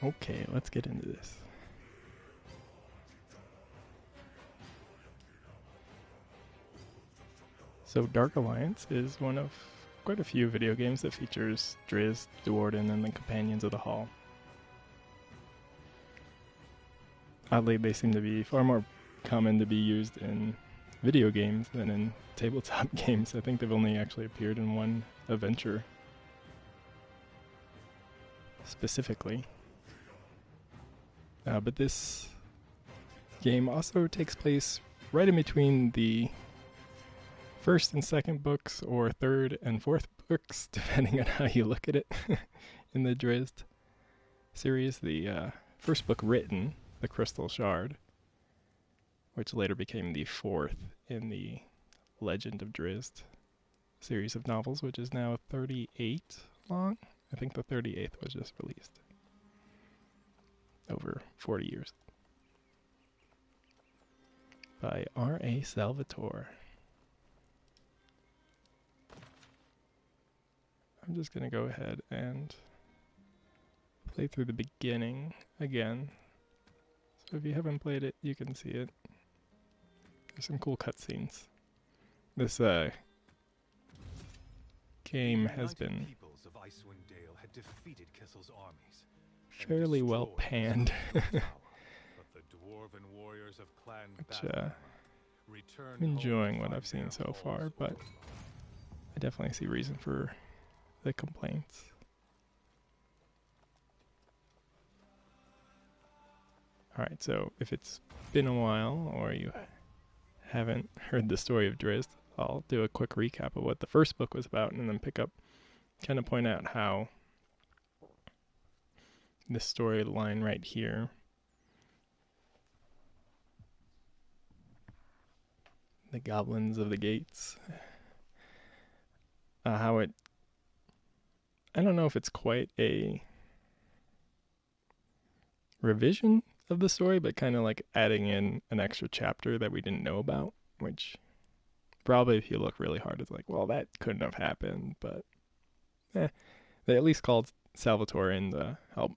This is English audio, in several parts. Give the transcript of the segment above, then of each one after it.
Okay, let's get into this. So Dark Alliance is one of quite a few video games that features Drizzt, Duarden, and the Companions of the Hall. Oddly, they seem to be far more common to be used in video games than in tabletop games. I think they've only actually appeared in one adventure specifically. But this game also takes place right in between the first and second books, or third and fourth books, depending on how you look at it, in the Drizzt series. The first book written, The Crystal Shard, which later became the fourth in the Legend of Drizzt series of novels, which is now 38 long. I think the 38th was just released over 40 years. By R.A. Salvatore. I'm just going to go ahead and play through the beginning again. So if you haven't played it, you can see it. There's some cool cutscenes. This game has been fairly well panned, which I'm enjoying what I've seen so far, but I definitely see reason for the complaints. Alright, so if it's been a while or you haven't heard the story of Drizzt, I'll do a quick recap of what the first book was about and then pick up, kind of point out how this storyline right here, the Goblins of the Gates, how it, I don't know if it's quite a revision of the story, but kind of like adding in an extra chapter that we didn't know about, which probably if you look really hard, it's like, well, that couldn't have happened, but they at least called Salvatore in to help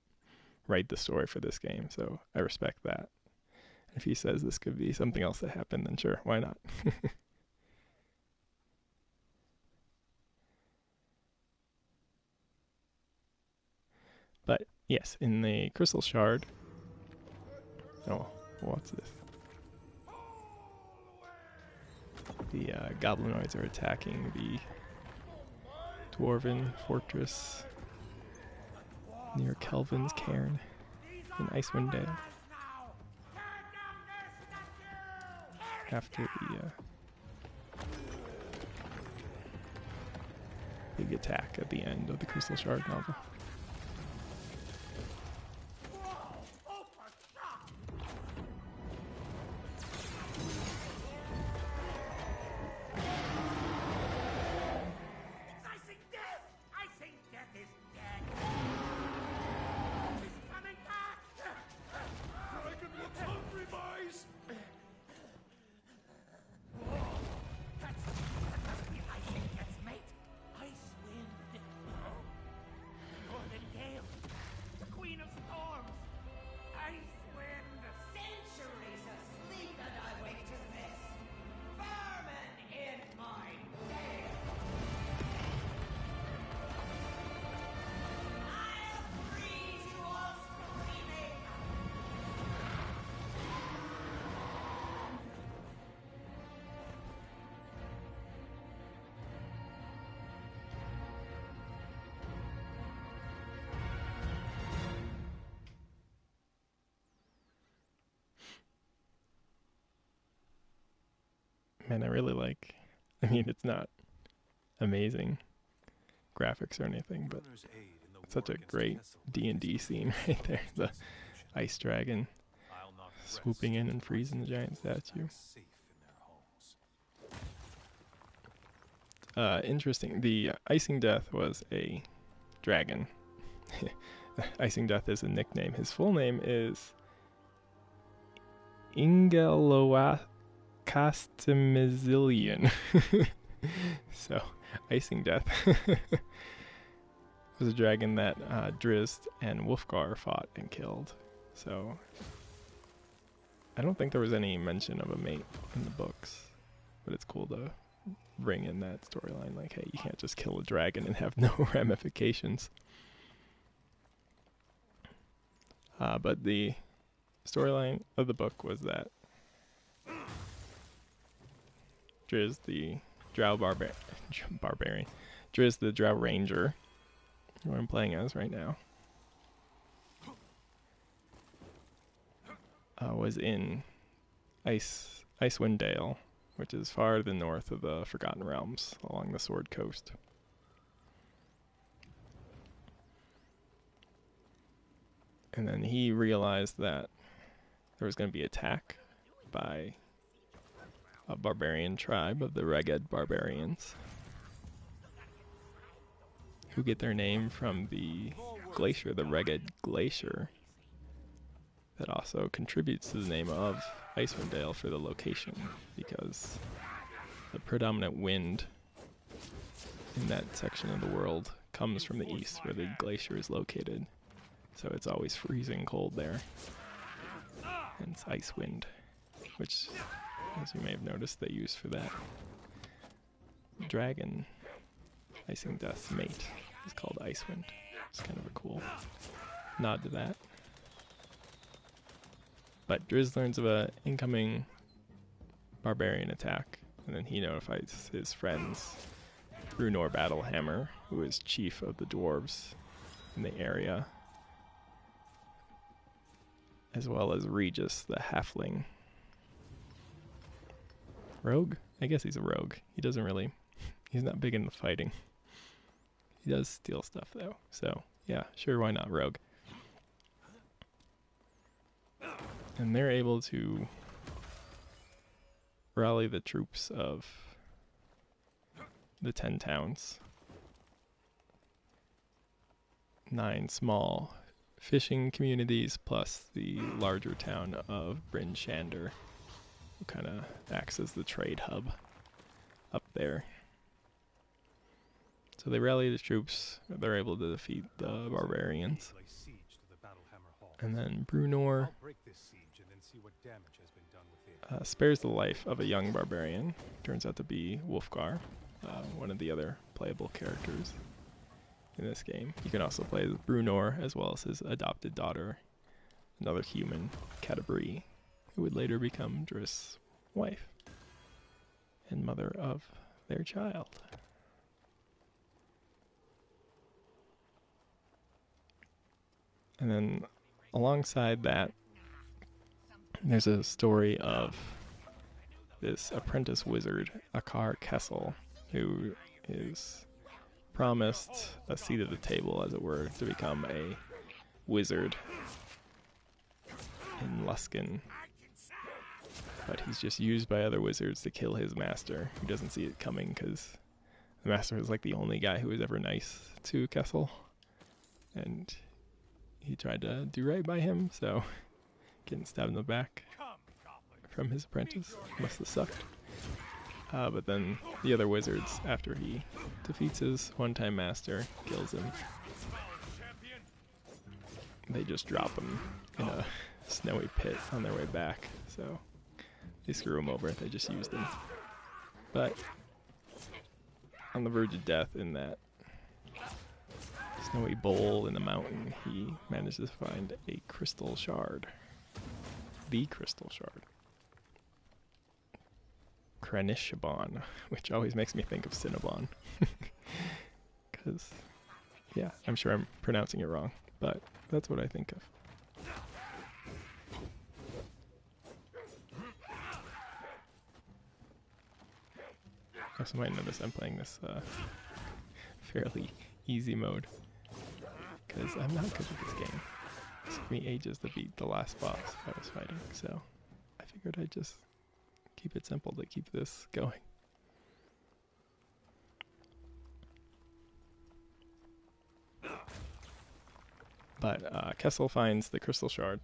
write the story for this game, so I respect that. If he says this could be something else that happened, then sure, why not? But yes, in the Crystal Shard, oh, what's this? The goblinoids are attacking the dwarven fortress near Kelvin's cairn in Icewind Dale. After the big attack at the end of the Crystal Shard novel. Man, I really like, I mean, it's not amazing graphics or anything, but it's such a great D&D scene right there. The ice dragon swooping in and freezing the giant statue. Interesting. The Icing Death was a dragon. Icing Death is a nickname. His full name is Ingeloa Castamazillion. So, Icing Death was a dragon that Drizzt and Wulfgar fought and killed. So I don't think there was any mention of a mate in the books, but it's cool to bring in that storyline. Like, hey, you can't just kill a dragon and have no ramifications. But the storyline of the book was that Drizzt, the Drow barbarian, Drizzt, the Drow ranger, who I'm playing as right now, was in Icewind Dale, which is far to the north of the Forgotten Realms along the Sword Coast. And then he realized that there was going to be attack by a barbarian tribe of the Reged barbarians, who get their name from the glacier, the Reged Glacier, that also contributes to the name of Icewind Dale for the location, because the predominant wind in that section of the world comes from the east where the glacier is located. So it's always freezing cold there. Hence Icewind, which, as you may have noticed, they use for that dragon Icing Death's mate is called Icewind. It's kind of a cool nod to that. But Drizzt learns of an incoming barbarian attack, and then he notifies his friends, Bruenor Battlehammer, who is chief of the dwarves in the area, as well as Regis, the halfling. Rogue? I guess he's a rogue. He's not big into fighting. He does steal stuff, though. So, yeah, sure, why not rogue? And they're able to rally the troops of the 10 towns. 9 small fishing communities plus the larger town of Bryn Shander, who kind of acts as the trade hub up there. So they rally the troops. They're able to defeat the barbarians. And then Bruenor spares the life of a young barbarian. Turns out to be Wulfgar, one of the other playable characters in this game. You can also play as Bruenor as well as his adopted daughter, another human, Cattie-brie, who would later become Drizzt's wife and mother of their child. And then alongside that, there's a story of this apprentice wizard, Akar Kessel, who is promised a seat at the table, as it were, to become a wizard in Luskan. But he's just used by other wizards to kill his master, who doesn't see it coming, because the master is like the only guy who was ever nice to Kessel. And he tried to do right by him, so getting stabbed in the back from his apprentice must have sucked. But then the other wizards, after he defeats his one-time master, kills him, they just drop him in a snowy pit on their way back. So they screw him over. They just used him. But on the verge of death in that snowy bowl in the mountain, he manages to find a crystal shard. The crystal shard. Kranishabon, which always makes me think of Cinnabon. Because, yeah, I'm sure I'm pronouncing it wrong, but that's what I think of. You also might notice I'm playing this fairly easy mode, because I'm not good at this game. It took me ages to beat the last boss I was fighting, so I figured I'd just keep it simple to keep this going. But Kessel finds the crystal shard,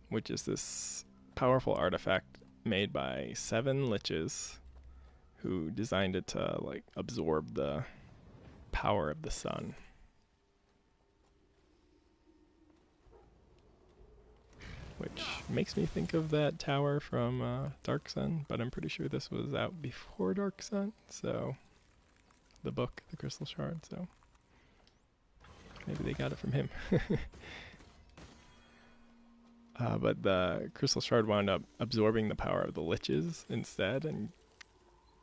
which is this powerful artifact made by 7 liches who designed it to like absorb the power of the sun. which makes me think of that tower from Dark Sun, but I'm pretty sure this was out before Dark Sun, so the book, the Crystal Shard, so maybe they got it from him. But the Crystal Shard wound up absorbing the power of the Liches instead and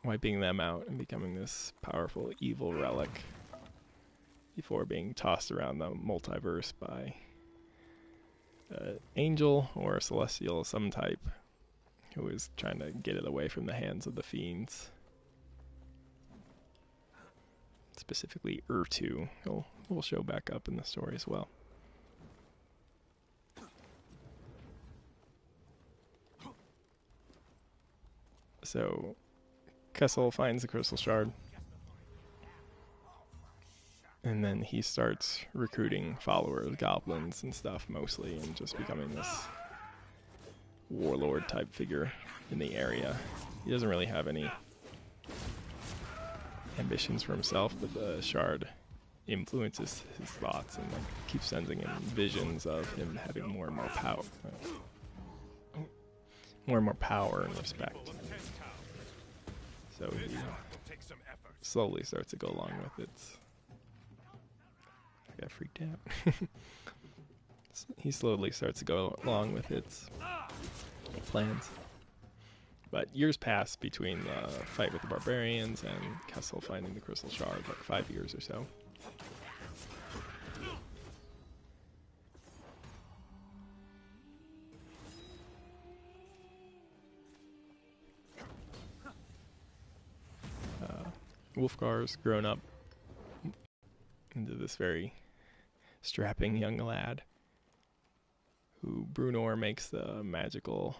wiping them out and becoming this powerful evil relic before being tossed around the multiverse by an angel or a celestial of some type who was trying to get it away from the hands of the fiends. Specifically Urtu, will show back up in the story as well. So Kessel finds the Crystal Shard, and then he starts recruiting followers, goblins and stuff mostly, and just becoming this warlord type figure in the area. He doesn't really have any ambitions for himself, but the shard influences his thoughts and keeps sending him visions of him having more and more power. More and more power and respect. So he slowly starts to go along with its... I got freaked out. He slowly starts to go along with its plans. But years pass between the fight with the barbarians and Kessel finding the Crystal Shard, like 5 years or so. Wulfgar's grown up into this very strapping young lad who Bruenor makes the magical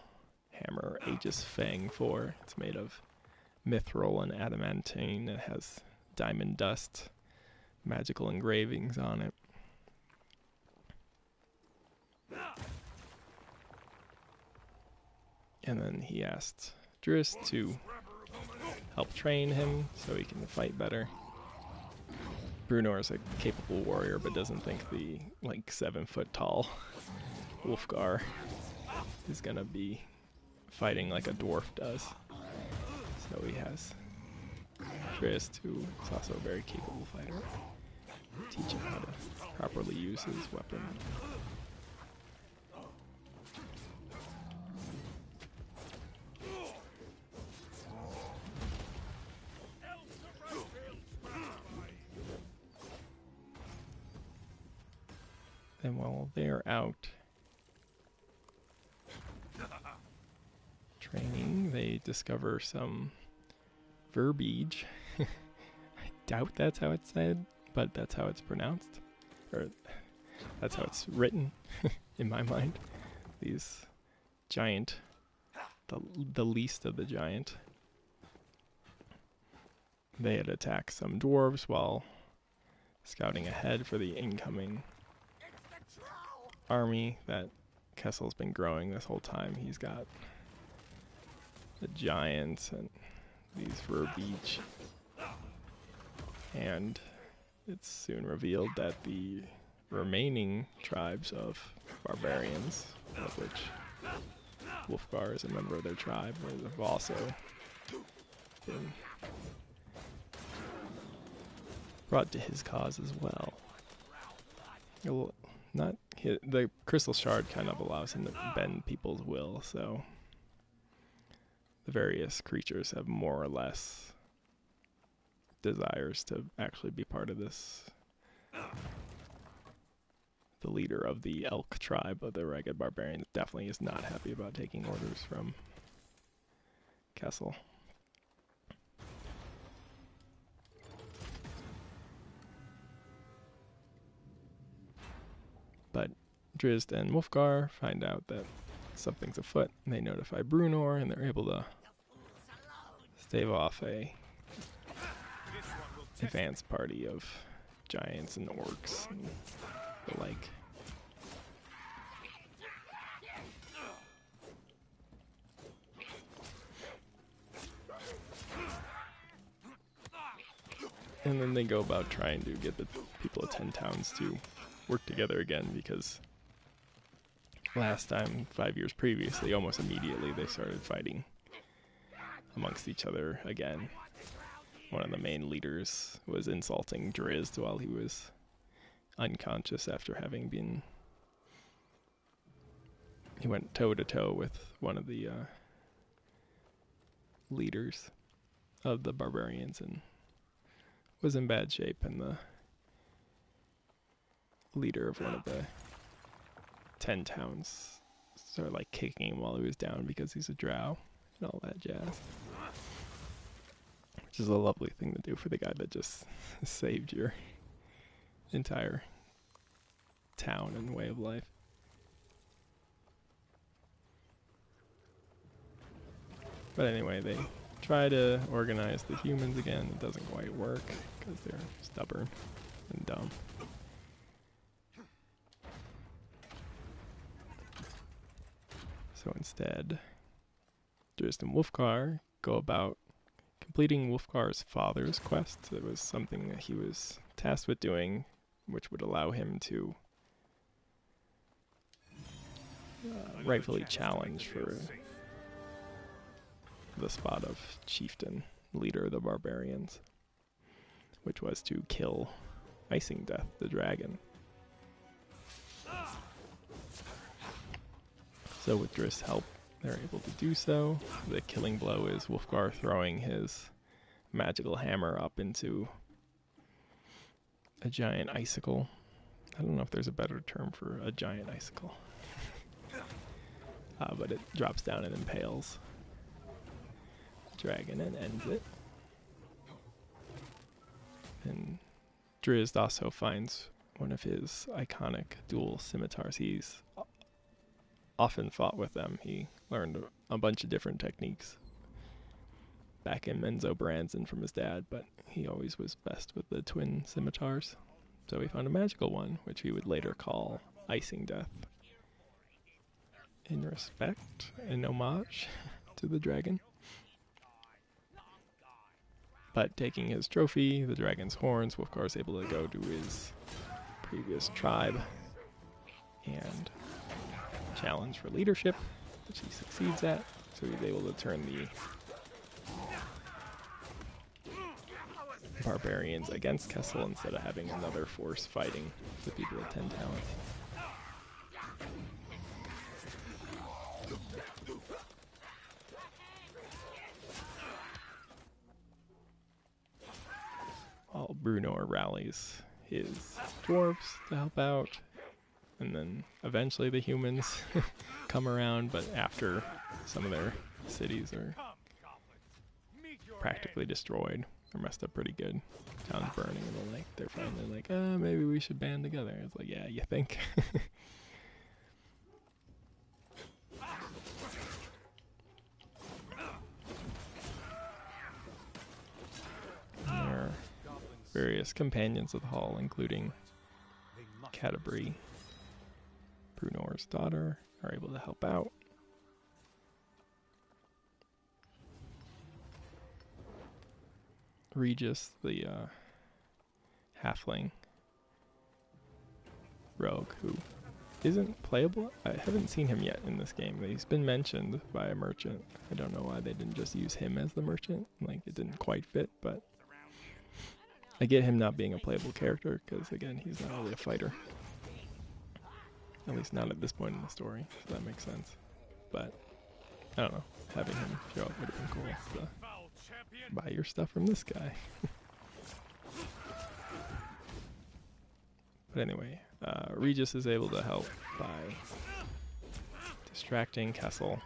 hammer Aegis Fang for. It's made of Mithral and adamantine. It has diamond dust, magical engravings on it. And then he asked Drizzt to help train him so he can fight better. Bruenor is a capable warrior, but doesn't think the 7 foot tall Wulfgar is gonna be fighting like a dwarf does. So he has Drizzt, who is also a very capable fighter, teach him how to properly use his weapon. And while they're out training, they discover some verbiage. I doubt that's how it's said, but that's how it's pronounced. Or that's how it's written in my mind. These giant, the least of the giant. They had attacked some dwarves while scouting ahead for the incoming army that Kessel's been growing this whole time. He's got the giants and these verbiage, and it's soon revealed that the remaining tribes of barbarians, of which Wulfgar is a member of their tribe, have also been brought to his cause as well. The Crystal Shard kind of allows him to bend people's will, so the various creatures have more or less desires to actually be part of this. The leader of the elk tribe of the Ragged Barbarians definitely is not happy about taking orders from Kessel. But Drizzt and Wulfgar find out that something's afoot, and they notify Bruenor, and they're able to stave off a advance party of giants and orcs and the like. And then they go about trying to get the people of 10 towns to work together again, because last time, 5 years previously, almost immediately they started fighting amongst each other again. One of the main leaders was insulting Drizzt while he was unconscious after having been... He went toe-to-toe with one of the leaders of the barbarians and was in bad shape, and the leader of one of the 10 towns started like kicking him while he was down because he's a drow and all that jazz. Which is a lovely thing to do for the guy that just saved your entire town and way of life. But anyway, they try to organize the humans again. It doesn't quite work because they're stubborn and dumb. So instead, Drizzt and Wulfgar go about completing Wulfgar's father's quest. It was something that he was tasked with doing, which would allow him to rightfully challenge for the spot of chieftain, leader of the barbarians, which was to kill Icing Death, the dragon. So with Drizzt's help, they're able to do so. The killing blow is Wulfgar throwing his magical hammer up into a giant icicle. I don't know if there's a better term for a giant icicle. But it drops down and impales the dragon and ends it. And Drizzt also finds one of his iconic dual scimitars. He's often fought with them. He learned a bunch of different techniques back in Menzo Branson from his dad, but he always was best with the twin scimitars. So he found a magical one, which he would later call Icing Death, in respect and homage to the dragon. But taking his trophy, the dragon's horns, Wulfgar is able to go to his previous tribe and challenge for leadership, which he succeeds at. So he's able to turn the barbarians against Kessel instead of having another force fighting the people of 10 talents. While Bruenor rallies his dwarves to help out, and then eventually the humans come around, but after some of their cities are practically destroyed, they're messed up pretty good. Town's burning and the like. They're finally like, maybe we should band together. It's like, yeah, you think? There are various companions of the hall, including Cattie-brie, Bruenor's daughter, are able to help out. Regis, the halfling rogue, who isn't playable. I haven't seen him yet in this game. He's been mentioned by a merchant. I don't know why they didn't just use him as the merchant. Like, it didn't quite fit, but I get him not being a playable character because, again, he's not really a fighter. At least not at this point in the story, so that makes sense. But, I don't know, having him show up would have been cool. So, buy your stuff from this guy. But anyway, Regis is able to help by distracting Kessel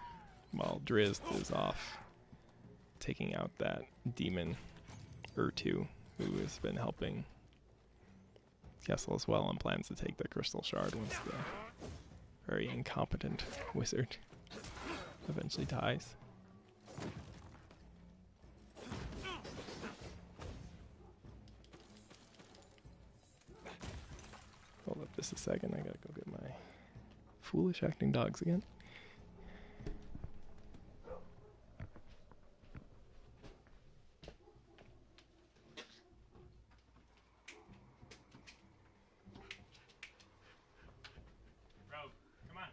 while Drizzt is off taking out that demon Urtu, who has been helping Kessel as well and plans to take the crystal shard once the very incompetent wizard eventually dies. Hold up just a second, I gotta go get my foolish acting dogs again. Rogue, come on.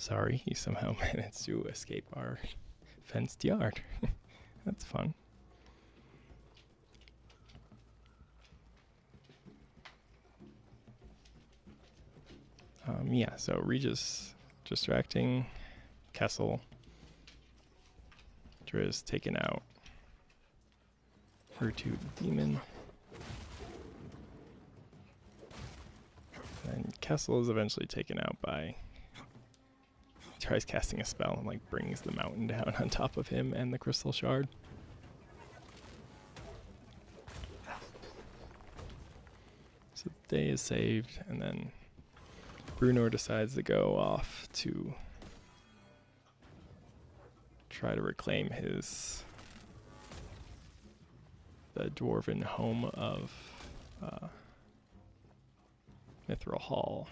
Sorry, he somehow managed to escape our fenced yard. That's fun. Yeah, so Regis distracting Kessel. Drizzt taken out. Her to the demon. And Kessel is eventually taken out by... tries casting a spell and like brings the mountain down on top of him and the crystal shard. So the day is saved, and then Bruenor decides to go off to try to reclaim the dwarven home of Mithral Hall,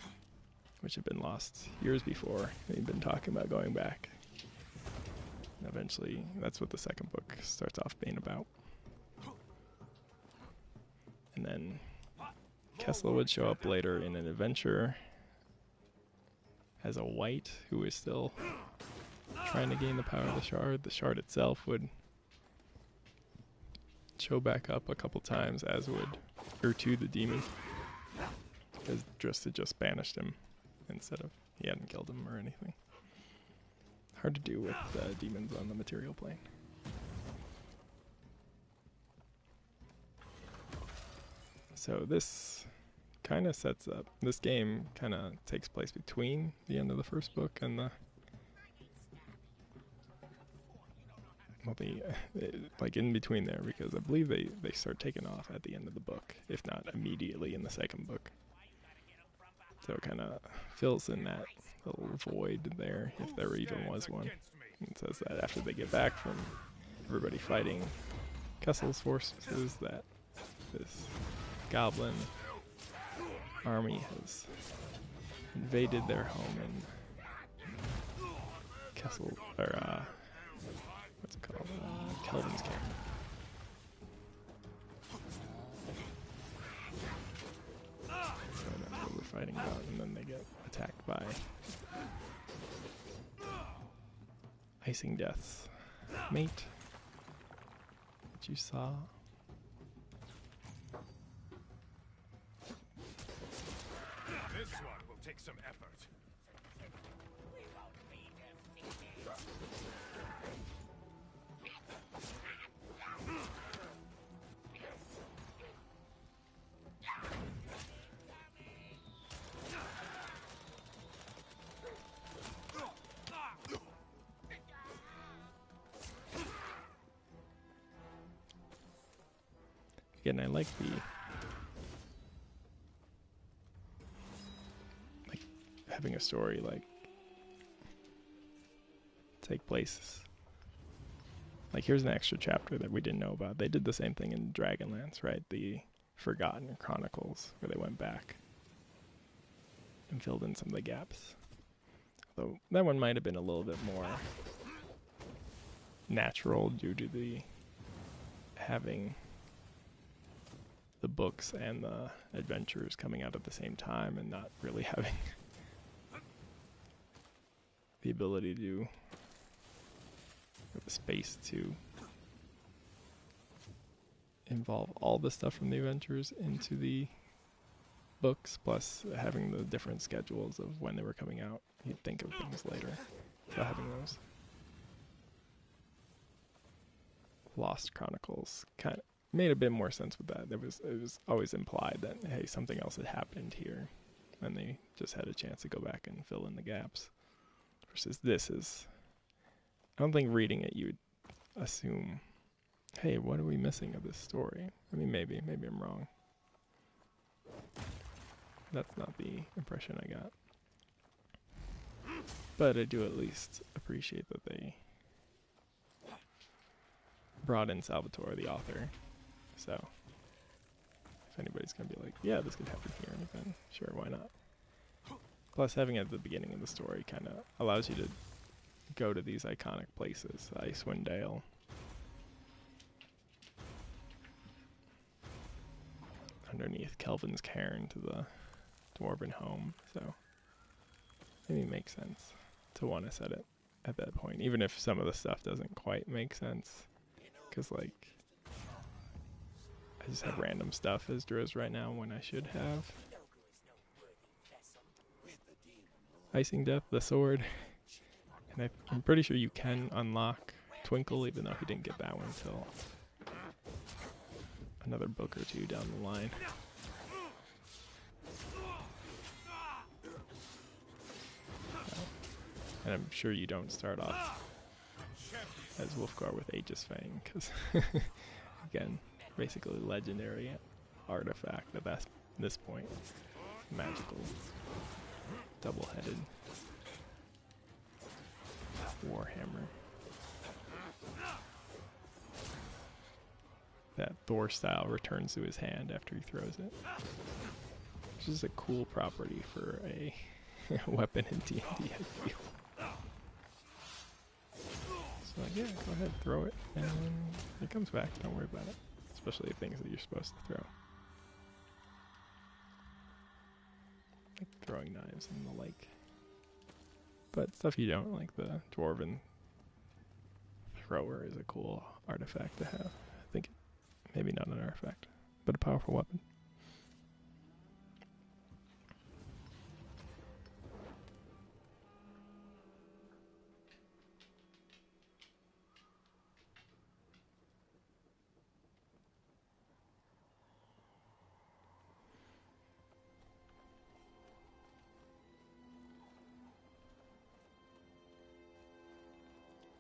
which had been lost years before. He'd been talking about going back. And eventually, that's what the second book starts off being about. And then Kessel would show up later in an adventure as a wight who is still trying to gain the power of the shard. The shard itself would show back up a couple times, as would Urtu the demon, because Drizzt had just banished him instead of, he hadn't killed him or anything. Hard to do with demons on the material plane. So this kind of sets up, this game kind of takes place between the end of the first book and the, well, like in between there, because I believe they start taking off at the end of the book, if not immediately in the second book. So it kind of fills in that little void there, if there even was one. It says that after they get back from everybody fighting Kessel's forces, that this goblin army has invaded their home in Kessel, or what's it called? Kelvin's camp. So that's what we're fighting about, and then they get attacked by Icing Death's mate, which you saw. This one will take some effort. Again, I like having a story like take place. Like, here's an extra chapter that we didn't know about. They did the same thing in Dragonlance, right? The Forgotten Chronicles, where they went back and filled in some of the gaps. Though that one might have been a little bit more natural due to the having the books and the adventures coming out at the same time and not really having the ability to, or the space to involve all the stuff from the adventures into the books, plus having the different schedules of when they were coming out. You'd think of things later, so having those Lost Chronicles kind of made a bit more sense with that. It was always implied that, hey, something else had happened here, and they just had a chance to go back and fill in the gaps. Versus this is, I don't think reading it you would assume, hey, what are we missing of this story? I mean, maybe I'm wrong. That's not the impression I got. But I do at least appreciate that they brought in Salvatore, the author. So, if anybody's going to be like, yeah, this could happen here, then sure, why not? Plus, having it at the beginning of the story kind of allows you to go to these iconic places. Icewind Dale. Underneath Kelvin's cairn to the dwarven home. So, maybe it makes sense to want to set it at that point, even if some of the stuff doesn't quite make sense. Because, like, I just have random stuff as Drizzt right now when I should have Icing Death, the sword. And I'm pretty sure you can unlock Twinkle, even though he didn't get that one until another book or two down the line. And I'm sure you don't start off as Wulfgar with Aegis Fang, because, again, basically legendary artifact at this point. Magical, double-headed Warhammer. That Thor style returns to his hand after he throws it, which is a cool property for a weapon in D&D, I feel. So yeah, go ahead, throw it, and it comes back. Don't worry about it, especially things that you're supposed to throw, like throwing knives and the like. But stuff you don't, like the Dwarven thrower, is a cool artifact to have. I think maybe not an artifact, but a powerful weapon.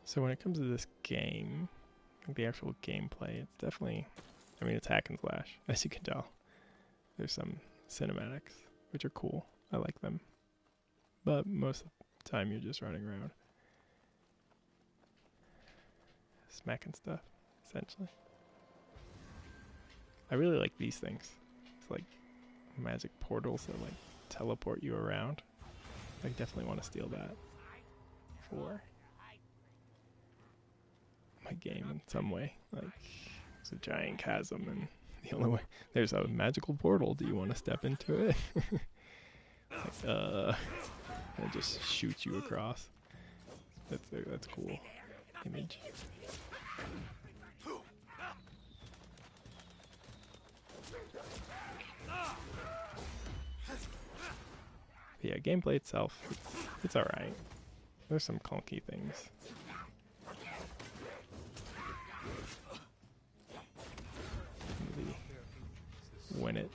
So when it comes to this game, like the actual gameplay, it's definitely, I mean, it's hack and slash, as you can tell. There's some cinematics, which are cool. I like them. But most of the time you're just running around smacking stuff, essentially. I really like these things. It's like magic portals that like teleport you around. I definitely want to steal that for my game in some way. Like, it's a giant chasm, and the only way there's a magical portal. Do you want to step into it? And it just shoots you across. That's cool image. But yeah, gameplay itself, it's alright. There's some clunky things. When it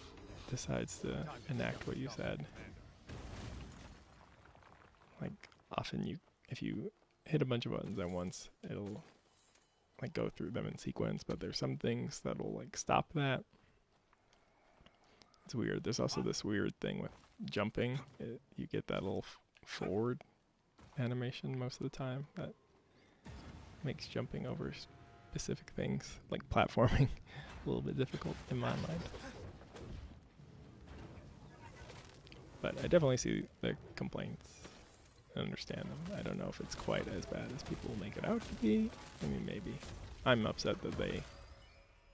decides to enact what you said. Like, often if you hit a bunch of buttons at once, it'll like go through them in sequence, but there's some things that'll like stop that. It's weird. There's also this weird thing with jumping. You get that little forward animation most of the time that makes jumping over specific things, like platforming, a little bit difficult in my mind. But I definitely see the complaints and understand them. I don't know if it's quite as bad as people make it out to be. I mean, maybe. I'm upset that they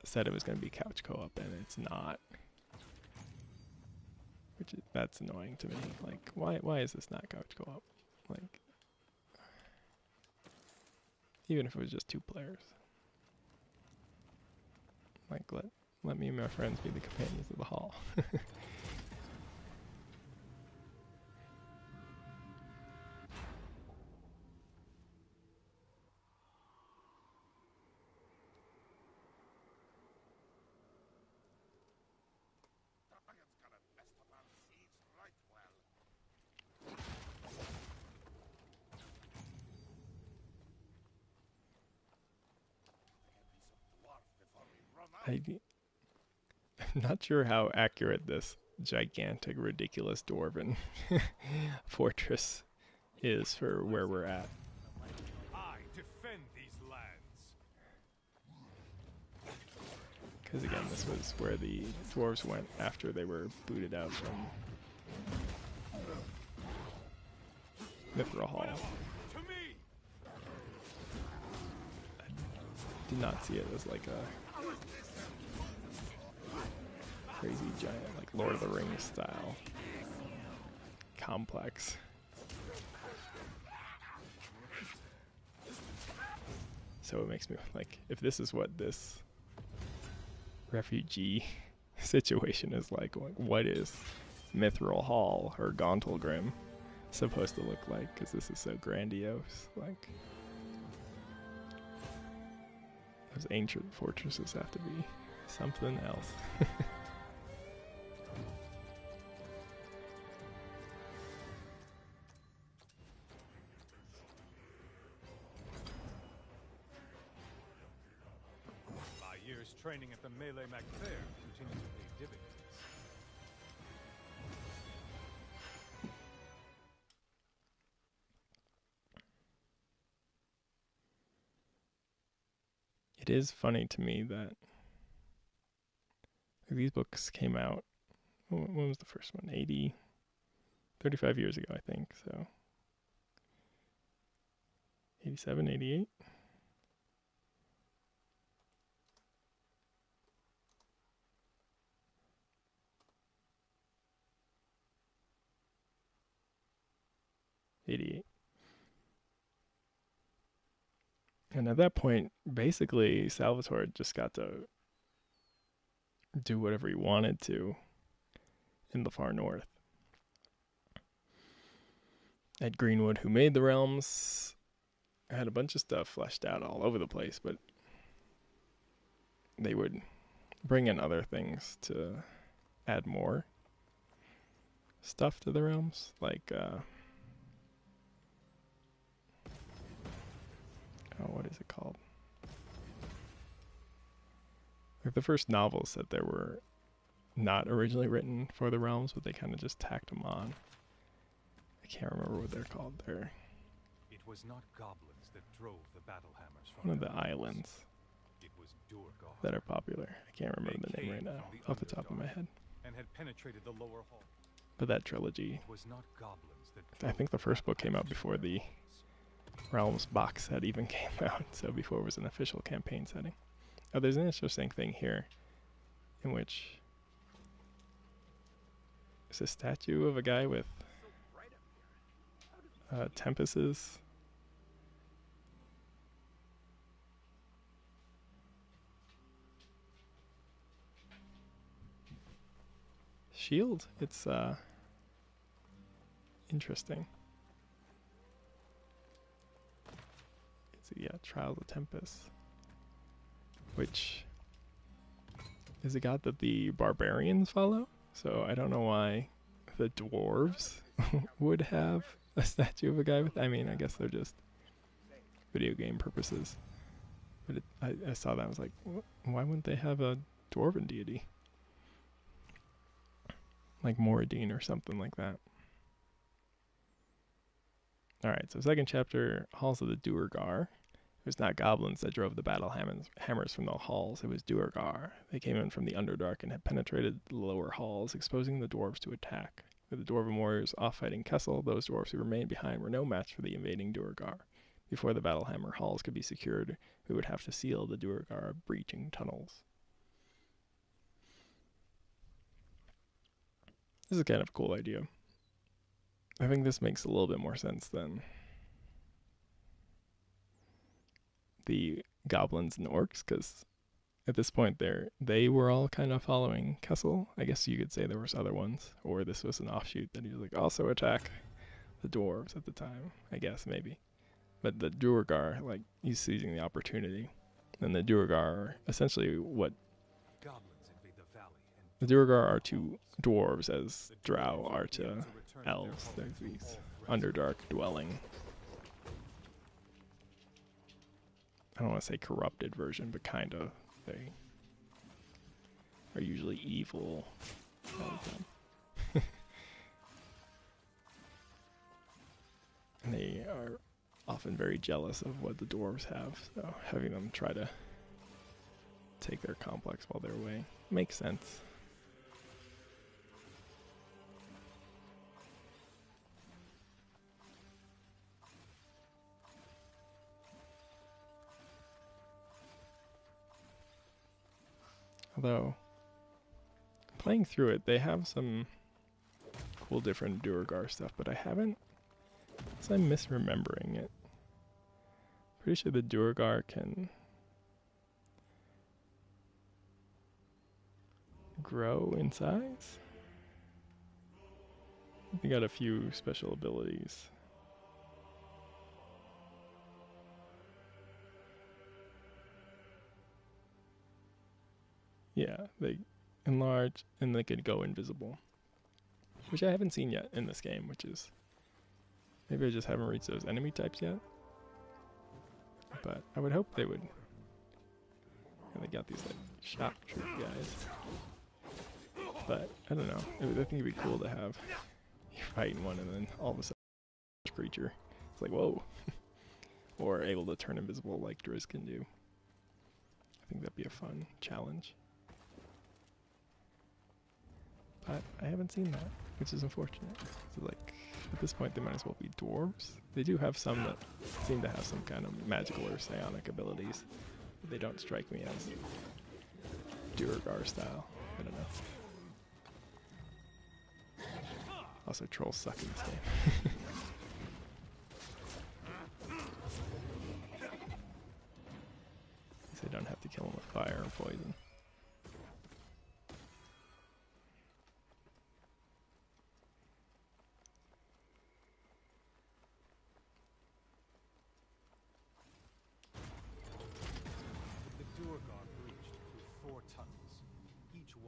said it was going to be couch co-op and it's not. That's annoying to me. Like, why is this not couch co-op? Like, even if it was just 2 players. Like, let me and my friends be the companions of the hall. I'm not sure how accurate this gigantic, ridiculous dwarven fortress is for where we're at. I defend these lands. Because again, this was where the dwarves went after they were booted out from Mithral Hall. I did not see it as like a crazy giant, like Lord of the Rings style complex. So it makes me like, if this is what this refugee situation is like, what is Mithral Hall or Gauntlgrim supposed to look like? Because this is so grandiose. Like, those ancient fortresses have to be something else. My years training at the Melee MacFair continue to pay dividends. It is funny to me that these books came out, when was the first one? 35 years ago, I think. So 87, 88? '88. And at that point, basically, Salvatore just got to do whatever he wanted to in the far north. Ed Greenwood, who made the realms, had a bunch of stuff fleshed out all over the place, but they would bring in other things to add more stuff to the realms, like what is it called? Like the first novels that there were not originally written for the realms, but they kind of just tacked them on. I can't remember what they're called. They're It was not goblins that drove the battle hammers from one of their the homes. islands It was Durgar that are popular. I can't remember They the name right came now from the off the top of my Underdark. head. and had penetrated the lower hall. But that trilogy, It was not goblins that I think the drove first book battle came out hammers before from their the homes. Realms box set even came out, so before it was an official campaign setting. Oh, there's an interesting thing here in which it's a statue of a guy with Tempest's shield. It's interesting. It's Trials of Tempest, which is a god that the barbarians follow. So I don't know why the dwarves would have a statue of a guy with. I mean, I guess they're just video game purposes. But I saw that, I was like, why wouldn't they have a dwarven deity? Like Moradin or something like that. Alright, so second chapter, Halls of the Duergar. It was not goblins that drove the battle hammers from the halls, it was Duergar. They came in from the Underdark and had penetrated the lower halls, exposing the dwarves to attack. With the dwarven warriors off fighting Kessel, those dwarves who remained behind were no match for the invading Duergar. Before the battle hammer halls could be secured, we would have to seal the Duergar breaching tunnels. This is kind of a cool idea. I think this makes a little bit more sense than the goblins and orcs, because at this point they were all kind of following Kessel. I guess you could say there was other ones, or this was an offshoot that he was like, also attack the dwarves at the time. I guess, maybe. But the Duergar, like, he's seizing the opportunity. And the Duergar are essentially what Goblins invade the valley the and Duergar are to dwarves as drow are to elves. There's these Underdark dwelling, I don't want to say corrupted version, but kind of. They are usually evil. And they are often very jealous of what the dwarves have, so having them try to take their complex while they're away makes sense. Although, playing through it, they have some cool different Duergar stuff, but I haven't, so I'm misremembering it. Pretty sure the Duergar can grow in size. They got a few special abilities. Yeah, they enlarge and they could go invisible, which I haven't seen yet in this game, which is, maybe I just haven't reached those enemy types yet, but I would hope they would. And they got these like shot troop guys, but I don't know, I think it'd be cool to have you fighting one and then all of a sudden creature, it's like whoa. Or able to turn invisible like Drizzt can do. I think that'd be a fun challenge. But I haven't seen that, which is unfortunate. So like, at this point they might as well be dwarves. They do have some that seem to have some kind of magical or psionic abilities, but they don't strike me as Duergar style. I don't know. Also, trolls suck in this game. They don't have to kill them with fire or poison.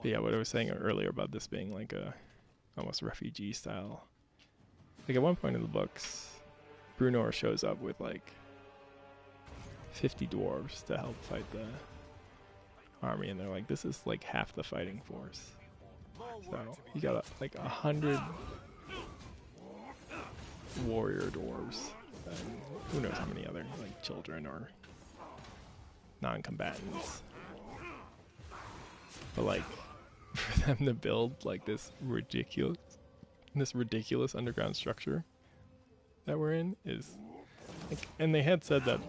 But yeah, what I was saying earlier about this being like a almost refugee style. Like at one point in the books, Bruenor shows up with like 50 dwarves to help fight the army, and they're like, this is like half the fighting force. So you got like 100 warrior dwarves, and who knows how many other like children or non-combatants. But like for them to build like this ridiculous underground structure that we're in is like, and they had said that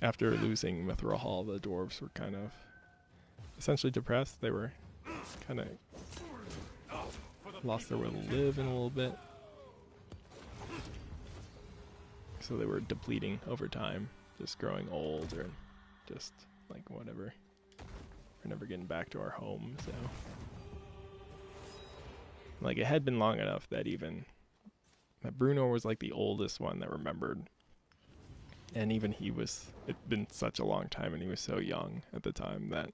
after losing Mithral Hall, the dwarves were kind of essentially depressed. They were kind of lost their will to live in a little bit. So they were depleting over time, just growing old or just like whatever. We're never getting back to our home, so. Like it had been long enough that Bruenor was like the oldest one that remembered. And even it'd been such a long time and he was so young at the time that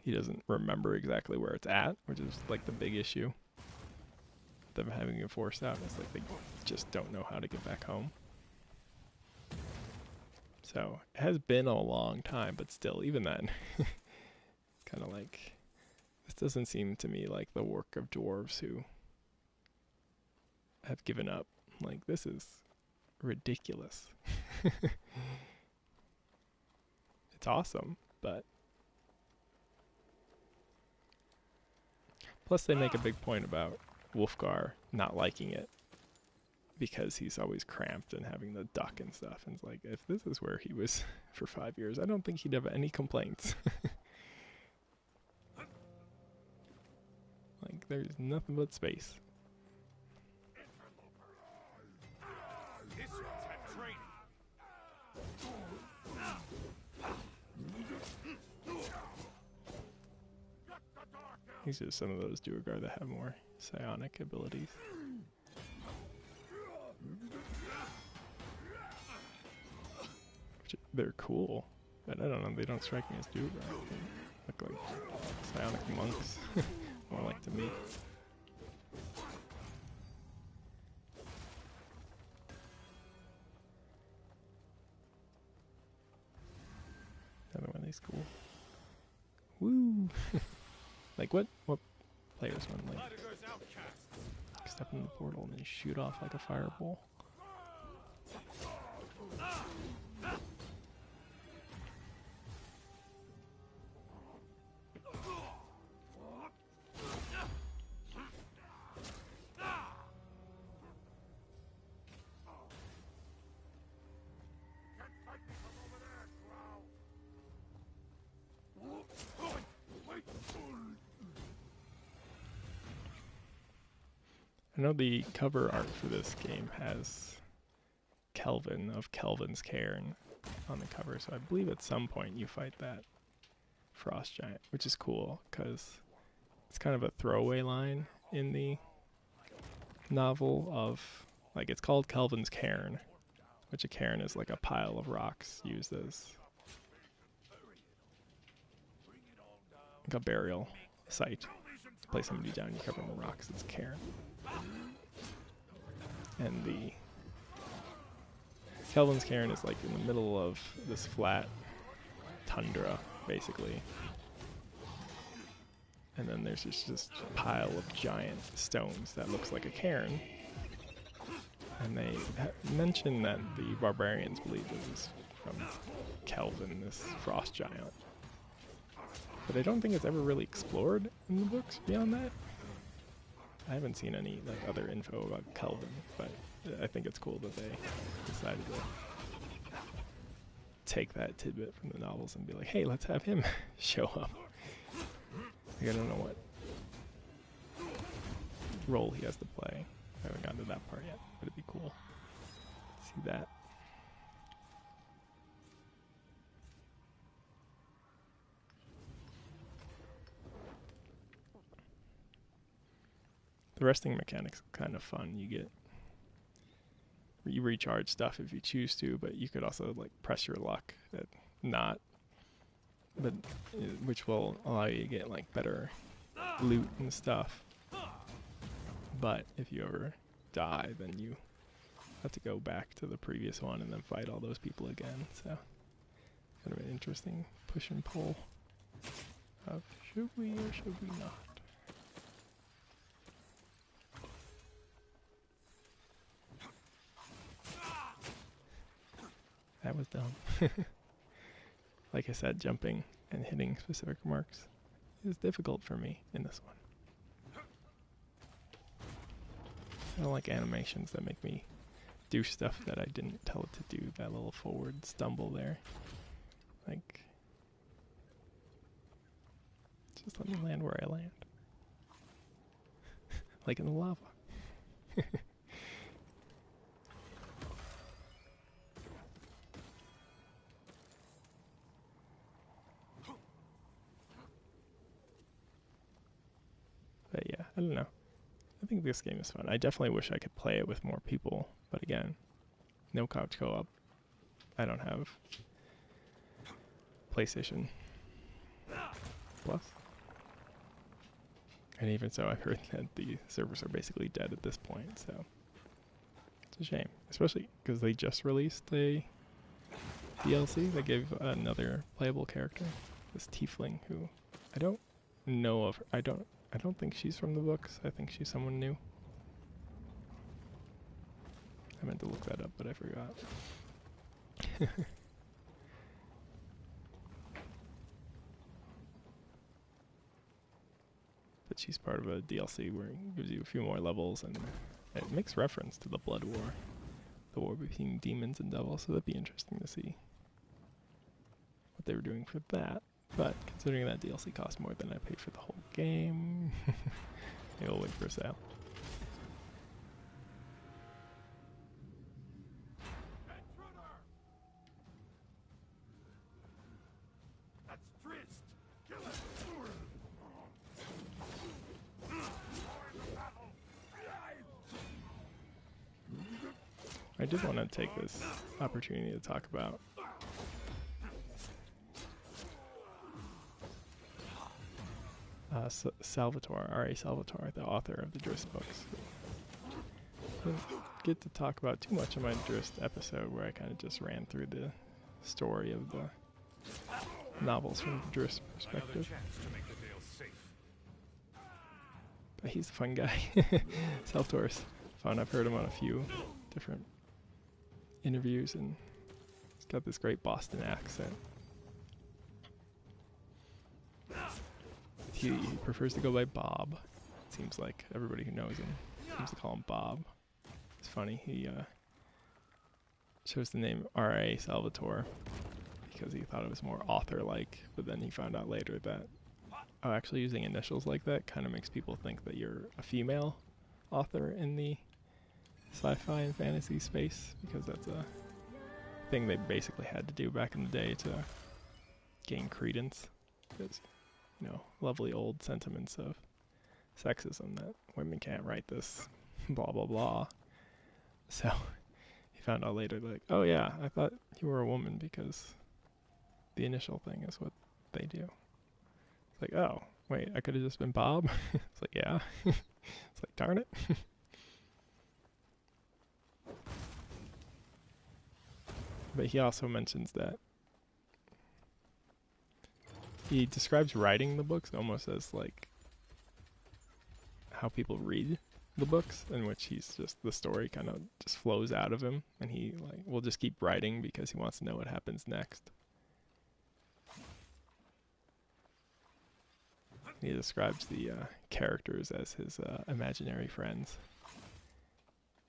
he doesn't remember exactly where it's at, which is like the big issue. Them having it forced out. It's like they just don't know how to get back home. So it has been a long time, but still, even then, kind of like, this doesn't seem to me like the work of dwarves who have given up. Like, this is ridiculous. It's awesome, but plus they make a big point about Wulfgar not liking it because he's always cramped and having to duck and stuff. And it's like, if this is where he was for 5 years, I don't think he'd have any complaints. Like, there's nothing but space. These are some of those Duergar that have more psionic abilities. They're cool, but I don't know, they don't strike me as Duergar. They look like psionic monks, more like to me. Another one of these cool. Woo! Like what players want like step in the portal and then shoot off like a fireball? I know the cover art for this game has Kelvin of Kelvin's Cairn on the cover, so I believe at some point you fight that frost giant, which is cool because it's kind of a throwaway line in the novel of, like, it's called Kelvin's Cairn, which a cairn is like a pile of rocks used as like a burial site. To place somebody down, you cover them in rocks, it's a cairn. And the Kelvin's Cairn is like in the middle of this flat tundra, basically. And then there's just this pile of giant stones that looks like a cairn. And they mention that the barbarians believe it was from Kelvin, this frost giant. But I don't think it's ever really explored in the books beyond that. I haven't seen any like other info about Kelvin, but I think it's cool that they decided to take that tidbit from the novels and be like, hey, let's have him show up. Like, I don't know what role he has to play. I haven't gotten to that part yet, but it'd be cool to see that. The resting mechanics are kind of fun. You recharge stuff if you choose to, but you could also like press your luck at not, but which will allow you to get like better loot and stuff. But if you ever die, then you have to go back to the previous one and then fight all those people again. So kind of an interesting push and pull of should we or should we not. That was dumb. Like I said, jumping and hitting specific marks is difficult for me in this one. I don't like animations that make me do stuff that I didn't tell it to do. That little forward stumble there. Like, just let me land where I land. Like in the lava. But yeah, I don't know. I think this game is fun. I definitely wish I could play it with more people, but again, no couch co-op. I don't have PlayStation Plus. And even so, I've heard that the servers are basically dead at this point, so it's a shame. Especially because they just released a DLC that gave another playable character, this tiefling who I don't know of. I don't think she's from the books. I think she's someone new. I meant to look that up, but I forgot. But she's part of a DLC where it gives you a few more levels, and it makes reference to the Blood War. The war between demons and devils, so that'd be interesting to see what they were doing for that. But considering that DLC cost more than I paid for the whole game, maybe I'll wait for a sale. That's Drizzt. Kill him. I did want to take this opportunity to talk about Salvatore, R.A. Salvatore, the author of the Drizzt books. Didn't get to talk about too much in my Drizzt episode, where I kind of just ran through the story of the novels from the Drizzt perspective. But he's a fun guy. Salvatore's fun. I've heard him on a few different interviews, and he's got this great Boston accent. He prefers to go by Bob. It seems like everybody who knows him seems to call him Bob. It's funny, he chose the name R.A. Salvatore because he thought it was more author-like, but then he found out later that actually using initials like that kind of makes people think that you're a female author in the sci-fi and fantasy space, because that's a thing they basically had to do back in the day to gain credence. Because, you know, lovely old sentiments of sexism that women can't write this, blah, blah, blah. So he found out later, like, oh yeah, I thought you were a woman because the initial thing is what they do. It's like, oh, wait, I could have just been Bob? It's like, yeah. It's like, darn it. But he also mentions that he describes writing the books almost as like how people read the books, in which he's just, the story kind of just flows out of him, and he like will just keep writing because he wants to know what happens next. He describes the characters as his imaginary friends,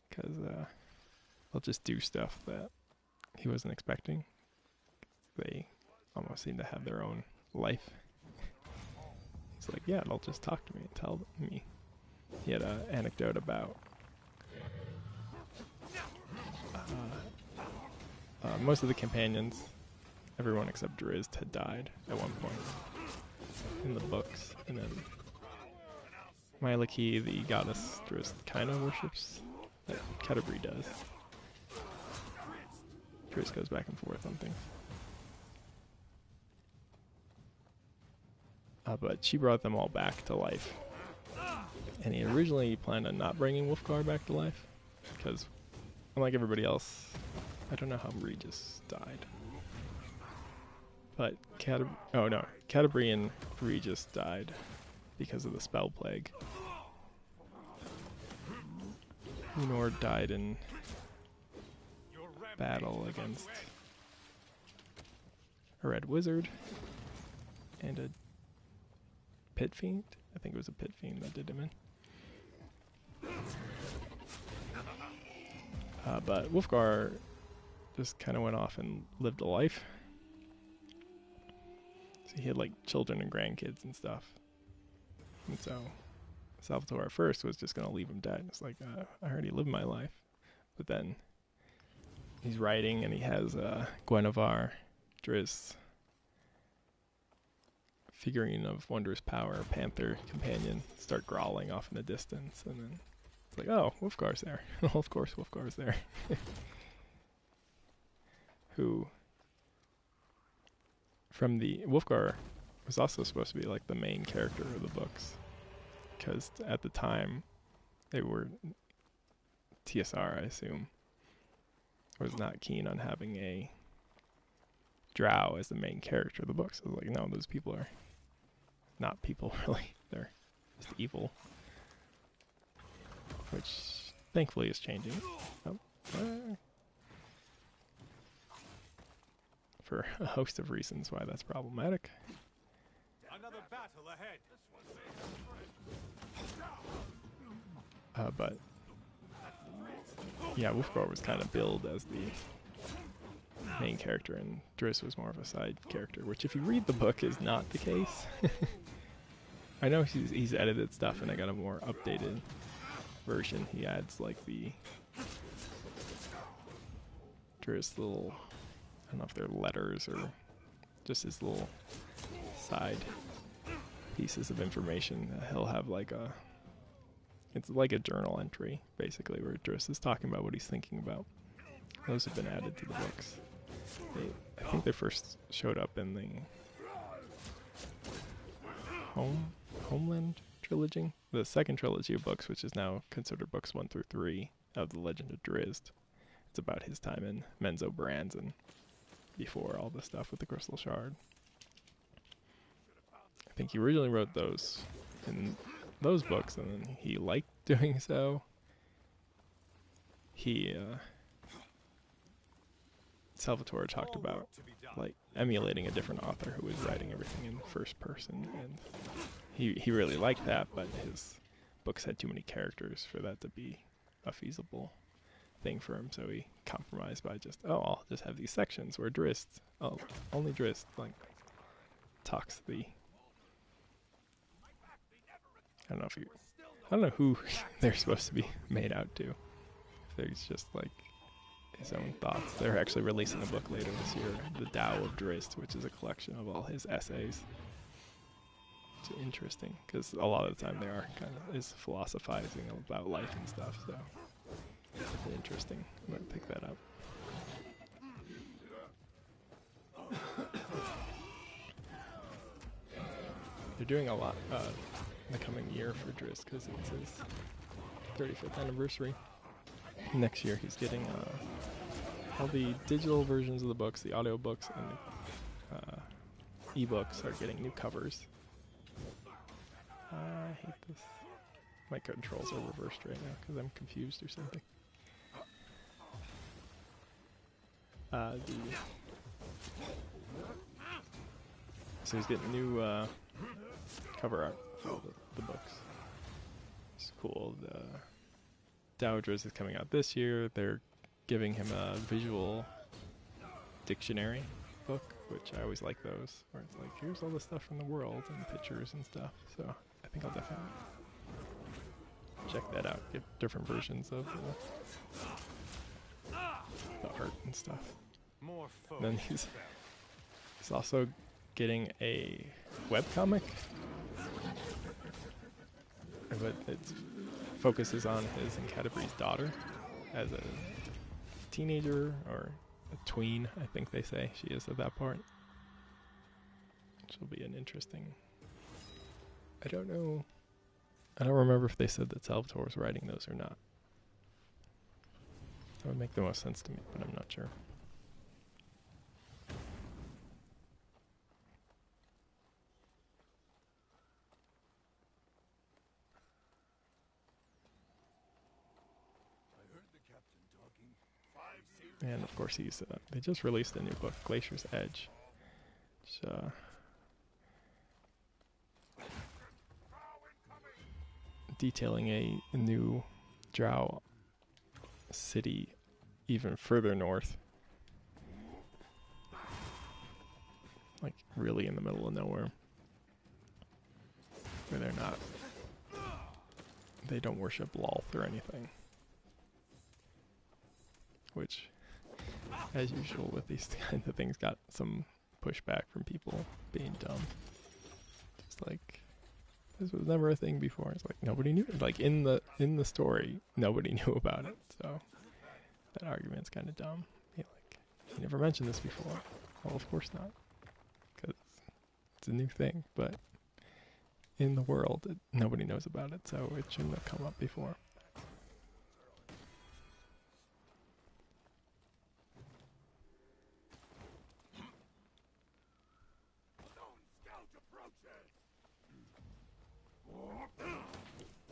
because they'll just do stuff that he wasn't expecting. They almost seem to have their own life. He's like, yeah, they'll just talk to me and tell me. He had an anecdote about most of the companions, everyone except Drizzt, had died at one point in the books, and then Mylaki, the goddess Drizzt kind of worships, like Cattie-brie does. Drizzt goes back and forth on things. But she brought them all back to life. And he originally planned on not bringing Wulfgar back to life, because unlike everybody else, I don't know how Regis died. But Cattie-brie and Regis died because of the spell plague. Bruenor died in battle against a red wizard and a pit fiend. I think it was a pit fiend that did him in. But Wulfgar just kind of went off and lived a life. So he had like children and grandkids and stuff. And so Salvatore at first was just going to leave him dead. It's like, I already lived my life. But then he's writing, and he has Guinevere, Drizzt, figurine of wondrous power, panther companion, start growling off in the distance, and then it's like, oh, Wulfgar's there. Well, of course Wulfgar's there. Who, from the, Wulfgar was also supposed to be like the main character of the books, because at the time, they were, TSR, I assume, was not keen on having a drow as the main character of the books. So I was like, no, those people are not people, really. They're just evil. Which, thankfully, is changing. For a host of reasons why that's problematic. Another battle ahead. But yeah, Wulfgar was kind of billed as the main character, and Drizzt was more of a side character, which if you read the book is not the case. I know he's edited stuff, and I got a more updated version. He adds like the Drizzt little, I don't know if they're letters or just his little side pieces of information. He'll have like it's like a journal entry, basically, where Drizzt is talking about what he's thinking about. Those have been added to the books. I think they first showed up in the Homeland trilogy, the second trilogy of books, which is now considered books 1 through 3 of the Legend of Drizzt. It's about his time in Menzo and before all the stuff with the Crystal Shard. I think he originally wrote those in those books, and then he liked doing so. He Salvatore talked about like emulating a different author who was writing everything in first person, and he really liked that, but his books had too many characters for that to be a feasible thing for him, so he compromised by just, I'll just have these sections where Drizzt, only Drizzt like talks the, I don't know who they're supposed to be made out to. If there's just like his own thoughts. They're actually releasing a book later this year, The Tao of Drizzt, which is a collection of all his essays. It's interesting because a lot of the time they are kind of is philosophizing about life and stuff. So it's interesting. I'm gonna pick that up. They're doing a lot in the coming year for Drizzt because it's his 35th anniversary. Next year he's getting all the digital versions of the books, the audio books, and the ebooks are getting new covers. I hate this. My controls are reversed right now because I'm confused or something. So he's getting new cover art for the books. It's cool. The Tao of Drizzt is coming out this year. They're giving him a visual dictionary book, which I always like those, where it's like, here's all the stuff from the world and pictures and stuff. So I think I'll definitely check that out. Get different versions of the art and stuff. Then he's also getting a webcomic, but it focuses on his and Cattie-brie's daughter as a teenager or a tween, I think they say she is at that point. Which will be an interesting. I don't know. I don't remember if they said that Salvatore was writing those or not. That would make the most sense to me, but I'm not sure. And of course they just released a new book, Glacier's Edge. Which, detailing a new drow city even further north. Like really in the middle of nowhere. Where they don't worship Lolth or anything. Which, as usual with these kinds of things, got some pushback from people being dumb. Just like, this was never a thing before. It's like nobody knew. Like in the story, nobody knew about it. So that argument's kind of dumb. Like, you never mentioned this before. Well, of course not, because it's a new thing. But in the world, nobody knows about it, so it shouldn't have come up before.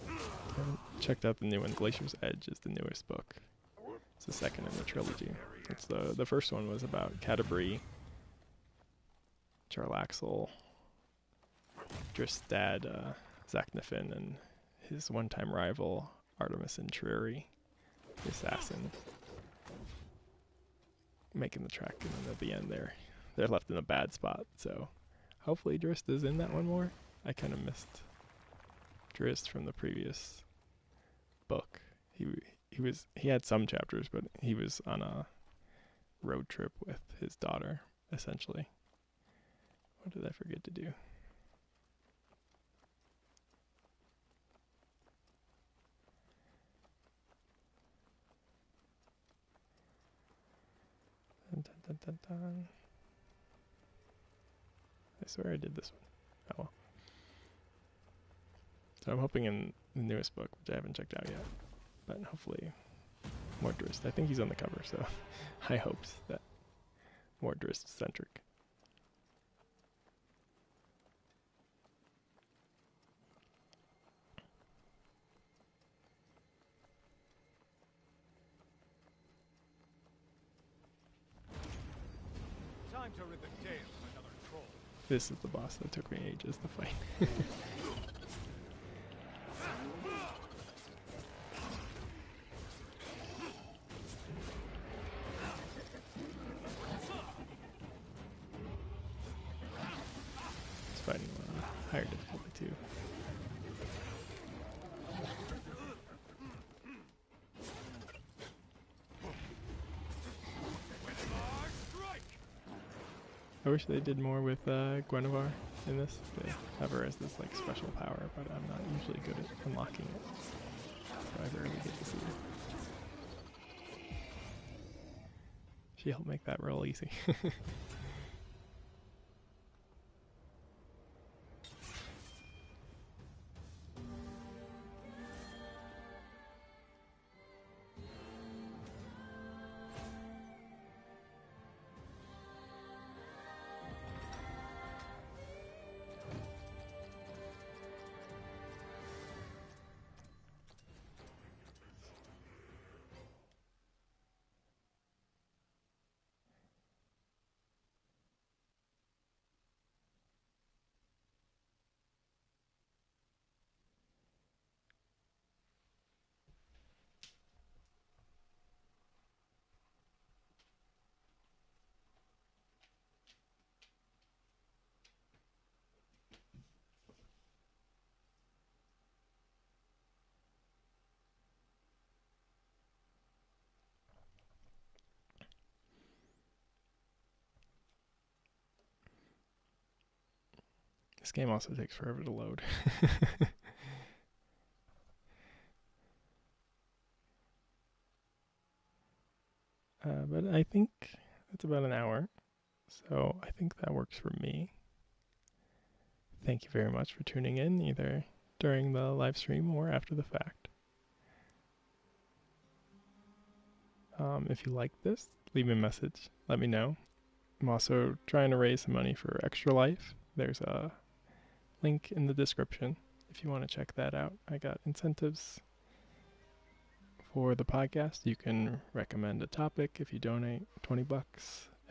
I haven't checked out the new one. Glacier's Edge is the newest book. It's the second in the trilogy. It's the first one was about Cattie-brie, Jarlaxle, Drizzt's dad, Zaknafin, and his one-time rival, Artemis Intriri, the assassin, making the trek, and then at the end they're left in a bad spot. So hopefully Drizzt is in that one more. I kind of missed Drizzt from the previous book. He had some chapters, but he was on a road trip with his daughter, essentially. What did I forget to do? Dun, dun, dun, dun, dun. I swear I did this one. Oh well. So I'm hoping in the newest book, which I haven't checked out yet, but hopefully more Drizzt. I think he's on the cover, so high hopes that more Drizzt-centric. Time to rid the gale of another troll. This is the boss that took me ages to fight. It's fighting on higher difficulty too. wish they did more with Guinevere in this. They have her as this like special power, but I'm not usually good at unlocking it, so I rarely get to see her. She helped make that real easy. This game also takes forever to load. But I think it's about an hour, so I think that works for me. Thank you very much for tuning in, either during the live stream or after the fact. If you like this, leave me a message. Let me know. I'm also trying to raise some money for Extra Life. There's a link in the description if you want to check that out. I got incentives for the podcast. You can recommend a topic if you donate $20.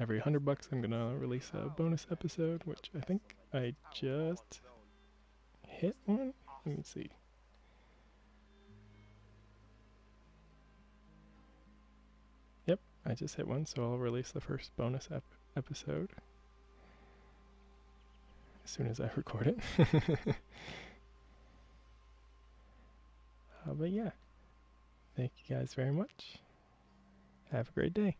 Every $100 I'm gonna release a bonus episode, which I think I just hit one. Let me see. Yep, I just hit one, so I'll release the first bonus episode as soon as I record it. But yeah, thank you guys very much. Have a great day.